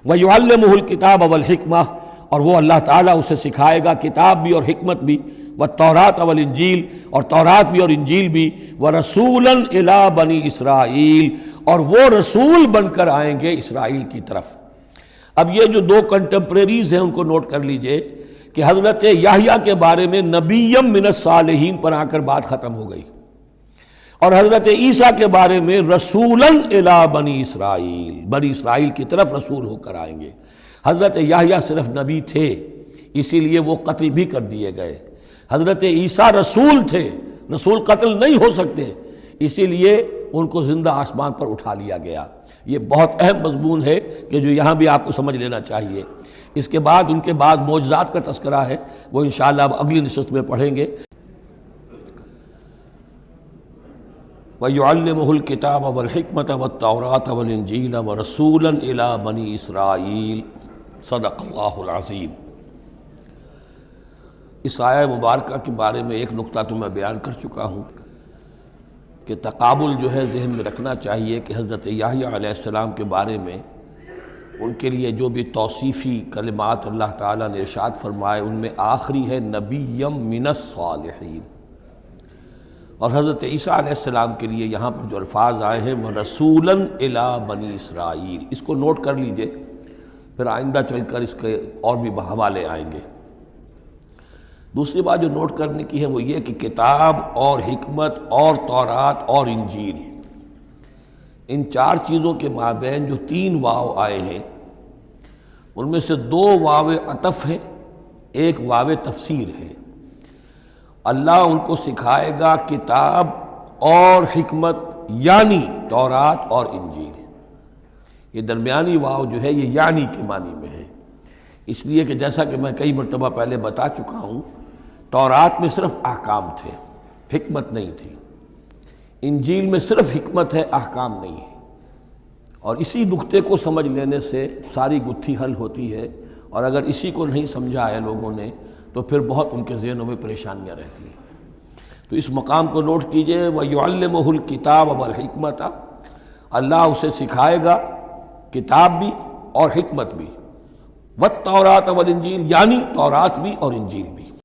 وَيُعَلِّمُهُ الْكِتَابَ وَالْحِکْمَةَ، اور وہ اللہ تعالیٰ اسے سکھائے گا کتاب بھی اور حکمت بھی، والتوراۃ والانجیل، اور تورات بھی اور انجیل بھی، وَرَسُولًا إِلَىٰ بَنِي اسرائیل، اور وہ رسول بن کر آئیں گے اسرائیل کی طرف۔ اب یہ جو دو کنٹمپریریز ہیں ان کو نوٹ کر لیجئے کہ حضرت یحییٰ کے بارے میں نبیم من الصالحین پر آ کر بات ختم ہو گئی، اور حضرت عیسیٰ کے بارے میں رسولاً الی بنی اسرائیل، بنی اسرائیل کی طرف رسول ہو کر آئیں گے۔ حضرت یحییٰ صرف نبی تھے، اسی لیے وہ قتل بھی کر دیے گئے۔ حضرت عیسیٰ رسول تھے، رسول قتل نہیں ہو سکتے، اسی لیے ان کو زندہ آسمان پر اٹھا لیا گیا۔ یہ بہت اہم مضمون ہے کہ جو یہاں بھی آپ کو سمجھ لینا چاہیے۔ اس کے بعد ان کے بعد معجزات کا تذکرہ ہے، وہ انشاءاللہ اب اگلی نشست میں پڑھیں گے۔ وَيُعَلِّمُهُ الْكِتَابَ وَالْحِکْمَةَ وَالتَّوْرَاةَ وَالْإِنجِیلَ وَرَسُولًا إِلَىٰ بَنِي اسرائیل۔ صدق اللہ العظیم۔ اس آیہ مبارکہ کے بارے میں ایک نقطہ تو میں بیان کر چکا ہوں کہ تقابل جو ہے ذہن میں رکھنا چاہیے کہ حضرت یحییٰ علیہ السلام کے بارے میں ان کے لیے جو بھی توصیفی کلمات اللہ تعالیٰ نے ارشاد فرمائے ان میں آخری ہے نبیم من الصالحین، اور حضرت عیسیٰ علیہ السلام کے لیے یہاں پر جو الفاظ آئے ہیں وہ رسولاً الی بنی اسرائیل، اس کو نوٹ کر لیجئے، پھر آئندہ چل کر اس کے اور بھی حوالے آئیں گے۔ دوسری بات جو نوٹ کرنے کی ہے وہ یہ کہ کتاب اور حکمت اور تورات اور انجیل، ان چار چیزوں کے مابین جو تین واو آئے ہیں ان میں سے دو واو عطف ہیں، ایک واو تفسیر ہے۔ اللہ ان کو سکھائے گا کتاب اور حکمت، یعنی تورات اور انجیل۔ یہ درمیانی واو جو ہے یہ یعنی کے معنی میں ہے، اس لیے کہ جیسا کہ میں کئی مرتبہ پہلے بتا چکا ہوں، تورات میں صرف احکام تھے، حکمت نہیں تھی۔ انجیل میں صرف حکمت ہے، احکام نہیں ہے، اور اسی نقطے کو سمجھ لینے سے ساری گتھی حل ہوتی ہے، اور اگر اسی کو نہیں سمجھا ہے لوگوں نے تو پھر بہت ان کے ذہنوں میں پریشانیاں رہتی ہیں۔ تو اس مقام کو نوٹ کیجئے، وَيُعَلِّمُهُ الْكِتَابَ وَالْحِکْمَةَ، اللہ اسے سکھائے گا کتاب بھی اور حکمت بھی، وَالتَّوْرَاةَ وَالْإِنجِیلَ، یعنی تورات بھی اور انجیل بھی۔